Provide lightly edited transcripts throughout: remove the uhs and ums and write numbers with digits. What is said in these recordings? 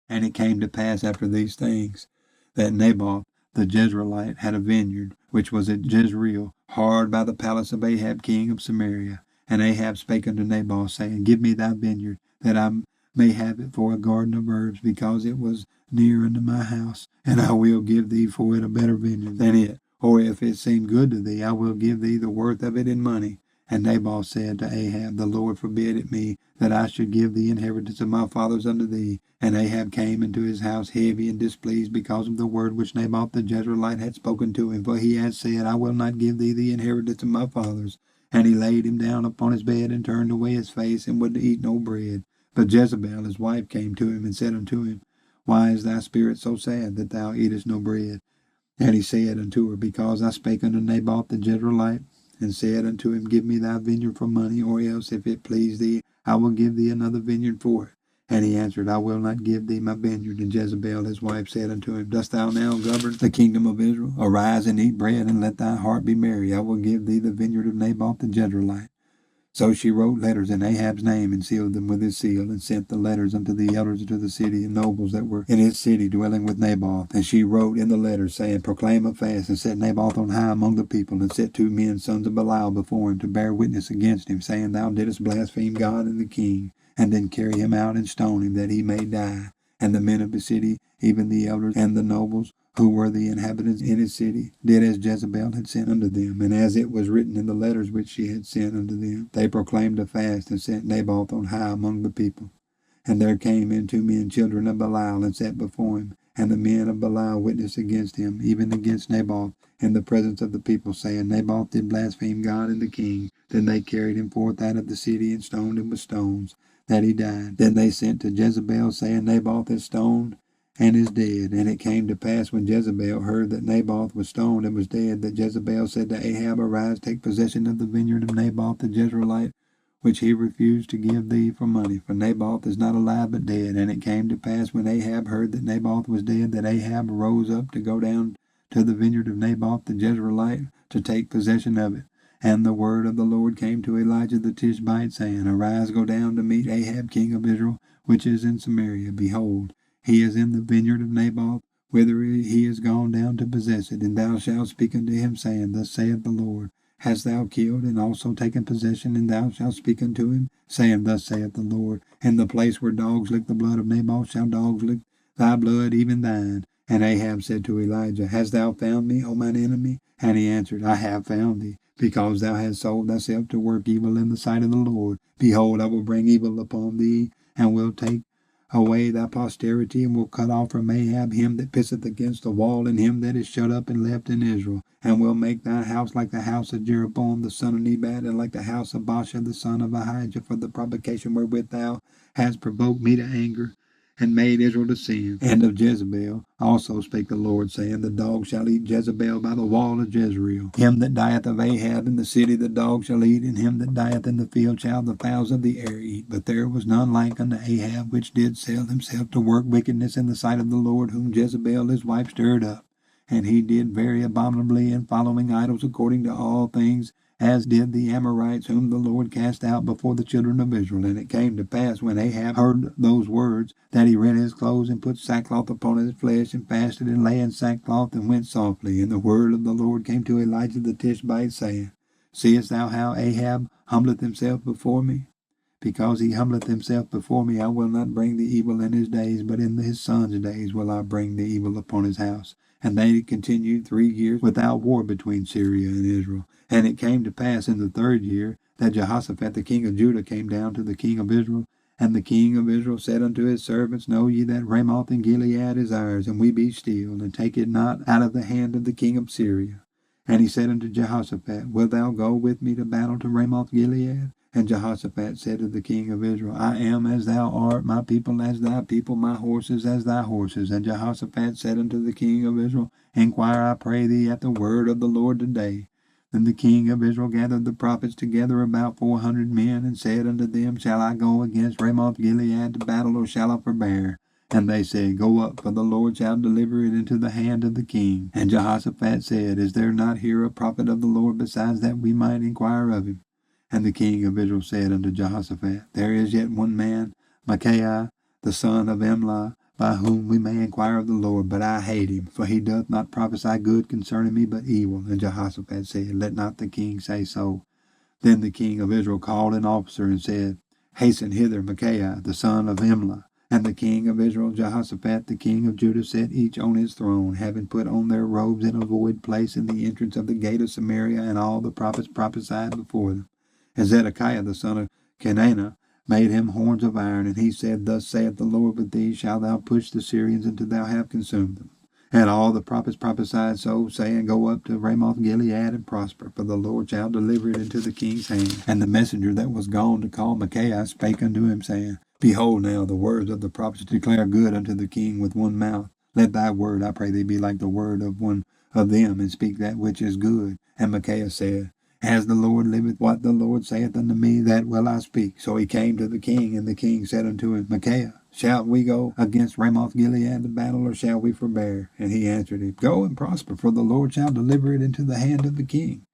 And it came to pass after these things, that Naboth the Jezreelite had a vineyard, which was at Jezreel, hard by the palace of Ahab king of Samaria. And Ahab spake unto Naboth, saying, Give me thy vineyard, that I may have it for a garden of herbs, because it was near unto my house, and I will give thee for it a better vineyard than it. Or if it seem good to thee, I will give thee the worth of it in money. And Naboth said to Ahab, The Lord forbid it me, that I should give the inheritance of my fathers unto thee. And Ahab came into his house heavy and displeased because of the word which Naboth the Jezreelite had spoken to him. For he had said, I will not give thee the inheritance of my fathers. And he laid him down upon his bed, and turned away his face, and would eat no bread. But Jezebel his wife came to him, and said unto him, Why is thy spirit so sad, that thou eatest no bread? And he said unto her, Because I spake unto Naboth the Jezreelite, and said unto him, Give me thy vineyard for money, or else, if it please thee, I will give thee another vineyard for it. And he answered, I will not give thee my vineyard. And Jezebel his wife said unto him, Dost thou now govern the kingdom of Israel? Arise and eat bread, and let thy heart be merry. I will give thee the vineyard of Naboth the Jezreelite. So she wrote letters in Ahab's name, and sealed them with his seal, and sent the letters unto the elders of the city and nobles that were in his city, dwelling with Naboth. And she wrote in the letters, saying, Proclaim a fast, and set Naboth on high among the people, and set 2 men, sons of Belial, before him, to bear witness against him, saying, Thou didst blaspheme God and the king, and then carry him out and stone him, that he may die. And the men of the city, even the elders and the nobles, who were the inhabitants in his city, did as Jezebel had sent unto them, and as it was written in the letters which she had sent unto them. They proclaimed a fast, and set Naboth on high among the people. And there came in 2 men, children of Belial, and sat before him. And the men of Belial witnessed against him, even against Naboth, in the presence of the people, saying, Naboth did blaspheme God and the king. Then they carried him forth out of the city, and stoned him with stones, that he died. Then they sent to Jezebel, saying, Naboth is stoned, and is dead. And it came to pass, when Jezebel heard that Naboth was stoned and was dead, that Jezebel said to Ahab, Arise, take possession of the vineyard of Naboth the Jezreelite, which he refused to give thee for money. For Naboth is not alive, but dead. And it came to pass, when Ahab heard that Naboth was dead, that Ahab rose up to go down to the vineyard of Naboth the Jezreelite, to take possession of it. And the word of the Lord came to Elijah the Tishbite, saying, Arise, go down to meet Ahab king of Israel, which is in Samaria. Behold, he is in the vineyard of Naboth, whither he is gone down to possess it. And thou shalt speak unto him, saying, Thus saith the Lord, Hast thou killed and also taken possession? And thou shalt speak unto him, saying, Thus saith the Lord, In the place where dogs lick the blood of Naboth shall dogs lick thy blood, even thine. And Ahab said to Elijah, Hast thou found me, O mine enemy? And he answered, I have found thee, because thou hast sold thyself to work evil in the sight of the Lord. Behold, I will bring evil upon thee, and will take away thy posterity, and will cut off from Ahab him that pisseth against the wall, and him that is shut up and left in Israel, and will make thy house like the house of Jeroboam the son of Nebat, and like the house of Baasha the son of Ahijah, for the provocation wherewith thou hast provoked me to anger, and made Israel to sin. And of Jezebel also spake the Lord, saying, The dog shall eat Jezebel by the wall of Jezreel. Him that dieth of Ahab in the city the dog shall eat, and him that dieth in the field shall the fowls of the air eat. But there was none like unto Ahab, which did sell himself to work wickedness in the sight of the Lord, whom Jezebel his wife stirred up. And he did very abominably in following idols, according to all things, as did the Amorites, whom the Lord cast out before the children of Israel. And it came to pass, when Ahab heard those words, that he rent his clothes, and put sackcloth upon his flesh, and fasted, and lay in sackcloth, and went softly. And the word of the Lord came to Elijah the Tishbite, saying, Seest thou how Ahab humbleth himself before me? Because he humbleth himself before me, I will not bring the evil in his days, but in his son's days will I bring the evil upon his house. And they continued 3 years without war between Syria and Israel. And it came to pass in the 3rd year, that Jehoshaphat the king of Judah came down to the king of Israel. And the king of Israel said unto his servants, Know ye that Ramoth in Gilead is ours, and we be still, and take it not out of the hand of the king of Syria? And he said unto Jehoshaphat, Wilt thou go with me to battle to Ramoth Gilead? And Jehoshaphat said to the king of Israel, I am as thou art, my people as thy people, my horses as thy horses. And Jehoshaphat said unto the king of Israel, Inquire, I pray thee, at the word of the Lord today. Then the king of Israel gathered the prophets together, about 400 men, and said unto them, Shall I go against Ramoth Gilead to battle, or shall I forbear? And they said, Go up, for the Lord shall deliver it into the hand of the king. And Jehoshaphat said, Is there not here a prophet of the Lord, besides that we might inquire of him? And the king of Israel said unto Jehoshaphat, There is yet one man, Micaiah, the son of Imlah, by whom we may inquire of the Lord, but I hate him, for he doth not prophesy good concerning me, but evil. And Jehoshaphat said, Let not the king say so. Then the king of Israel called an officer and said, Hasten hither Micaiah, the son of Imlah. And the king of Israel, Jehoshaphat, the king of Judah, sat each on his throne, having put on their robes in a void place in the entrance of the gate of Samaria, and all the prophets prophesied before them. And Zedekiah, the son of Kenana, made him horns of iron, and he said, Thus saith the Lord, with these shalt thou push the Syrians until thou have consumed them. And all the prophets prophesied so, saying, Go up to Ramoth Gilead and prosper, for the Lord shall deliver it into the king's hand. And the messenger that was gone to call Micaiah spake unto him, saying, Behold now, the words of the prophets declare good unto the king with one mouth. Let thy word, I pray thee, be like the word of one of them, and speak that which is good. And Micaiah said, As the Lord liveth, what the Lord saith unto me, that will I speak. So he came to the king, and the king said unto him, Micaiah, shall we go against Ramoth Gilead to battle, or shall we forbear? And he answered him, Go and prosper, for the Lord shall deliver it into the hand of the king.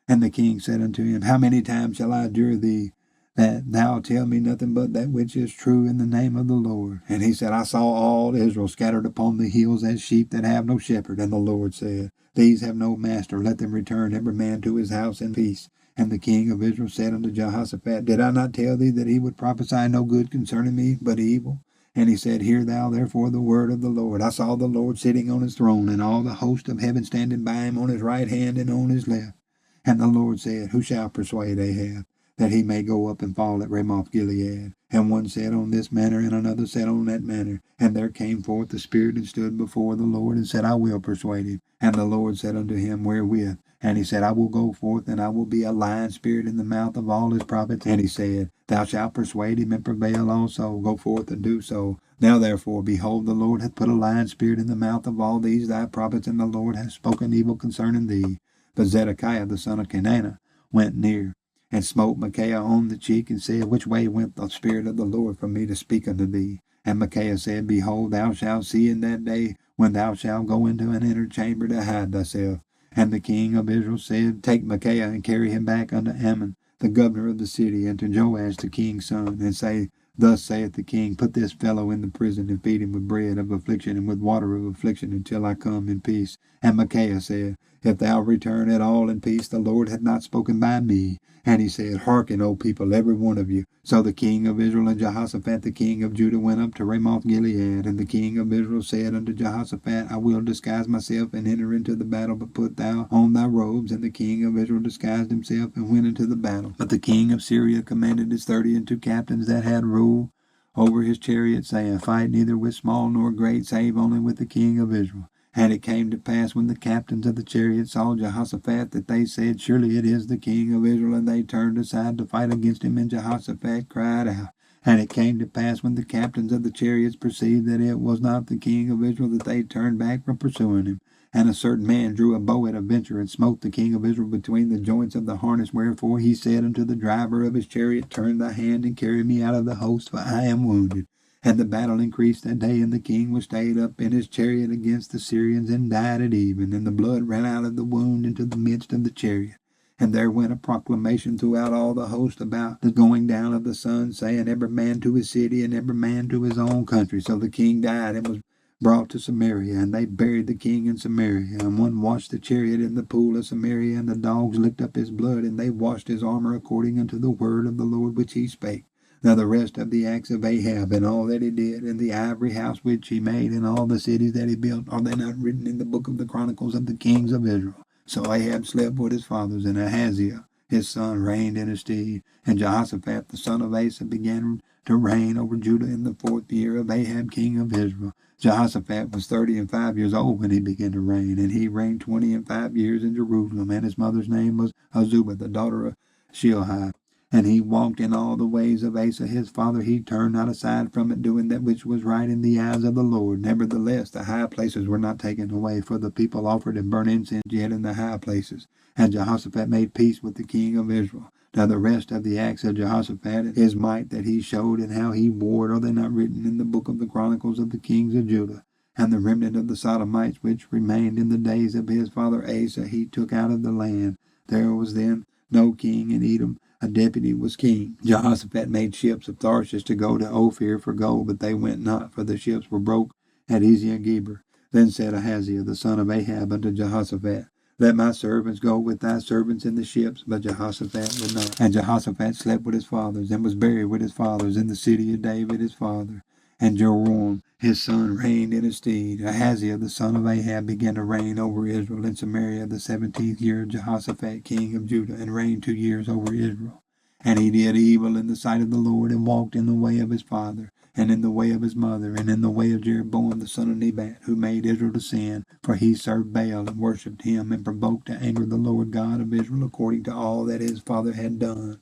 And the king said unto him, How many times shall I adjure thee, that thou tell me nothing but that which is true in the name of the Lord? And he said, I saw all Israel scattered upon the hills as sheep that have no shepherd. And the Lord said, These have no master, let them return every man to his house in peace. And the king of Israel said unto Jehoshaphat, Did I not tell thee that he would prophesy no good concerning me, but evil? And he said, Hear thou therefore the word of the Lord. I saw the Lord sitting on his throne, and all the host of heaven standing by him on his right hand and on his left. And the Lord said, Who shall persuade Ahab, that he may go up and fall at Ramoth Gilead? And one said on this manner, and another said on that manner. And there came forth the Spirit and stood before the Lord, and said, I will persuade him. And the Lord said unto him, Wherewith? And he said, I will go forth, and I will be a lion spirit in the mouth of all his prophets. And he said, Thou shalt persuade him and prevail also. Go forth and do so. Now therefore, behold, the Lord hath put a lion spirit in the mouth of all these thy prophets, and the Lord hath spoken evil concerning thee. But Zedekiah the son of Kenana went near, and smote Micaiah on the cheek, and said, Which way went the Spirit of the Lord from me to speak unto thee? And Micaiah said, Behold, thou shalt see in that day, when thou shalt go into an inner chamber to hide thyself. And the king of Israel said, Take Micaiah, and carry him back unto Ammon, the governor of the city, and to Joash the king's son, and say, Thus saith the king, Put this fellow in the prison, and feed him with bread of affliction and with water of affliction, until I come in peace. And Micaiah said, If thou return at all in peace, the Lord hath not spoken by me. And he said, Hearken, O people, every one of you. So the king of Israel and Jehoshaphat the king of Judah went up to Ramoth Gilead. And the king of Israel said unto Jehoshaphat, I will disguise myself and enter into the battle, but put thou on thy robes. And the king of Israel disguised himself and went into the battle. But the king of Syria commanded his 32 captains that had rule over his chariot, saying, Fight neither with small nor great, save only with the king of Israel. And it came to pass, when the captains of the chariots saw Jehoshaphat, that they said, Surely it is the king of Israel. And they turned aside to fight against him, and Jehoshaphat cried out. And it came to pass, when the captains of the chariots perceived that it was not the king of Israel, that they turned back from pursuing him. And a certain man drew a bow at a venture, and smote the king of Israel between the joints of the harness. Wherefore he said unto the driver of his chariot, Turn thy hand, and carry me out of the host, for I am wounded. And the battle increased that day, and the king was stayed up in his chariot against the Syrians, and died at even. And the blood ran out of the wound into the midst of the chariot. And there went a proclamation throughout all the host about the going down of the sun, saying, Every man to his city, and every man to his own country. So the king died, and was brought to Samaria, and they buried the king in Samaria. And one washed the chariot in the pool of Samaria, and the dogs licked up his blood, and they washed his armor according unto the word of the Lord which he spake. Now the rest of the acts of Ahab, and all that he did, and the ivory house which he made, and all the cities that he built, are they not written in the book of the Chronicles of the kings of Israel? So Ahab slept with his fathers, and Ahaziah his son reigned in his stead. And Jehoshaphat the son of Asa began to reign over Judah in the 4th year of Ahab king of Israel. Jehoshaphat was 35 years old when he began to reign, and he reigned 25 years in Jerusalem. And his mother's name was Azubah, the daughter of Shilhi. And he walked in all the ways of Asa his father. He turned not aside from it, doing that which was right in the eyes of the Lord. Nevertheless, the high places were not taken away, for the people offered and burnt incense yet in the high places. And Jehoshaphat made peace with the king of Israel. Now the rest of the acts of Jehoshaphat, his might that he showed, and how he warred, are they not written in the book of the Chronicles of the kings of Judah? And the remnant of the Sodomites which remained in the days of his father Asa, he took out of the land. There was then no king in Edom. A deputy was king. Jehoshaphat made ships of Tarshish to go to Ophir for gold, but they went not, for the ships were broke at Ezion-Geber. Then said Ahaziah the son of Ahab unto Jehoshaphat, Let my servants go with thy servants in the ships. But Jehoshaphat would not. And Jehoshaphat slept with his fathers, and was buried with his fathers in the city of David his father. And Joram his son reigned in his stead. Ahaziah the son of Ahab began to reign over Israel in Samaria the 17th year of Jehoshaphat king of Judah, and reigned 2 years over Israel. And he did evil in the sight of the Lord, and walked in the way of his father, and in the way of his mother, and in the way of Jeroboam the son of Nebat, who made Israel to sin. For he served Baal, and worshipped him, and provoked to anger the Lord God of Israel, according to all that his father had done.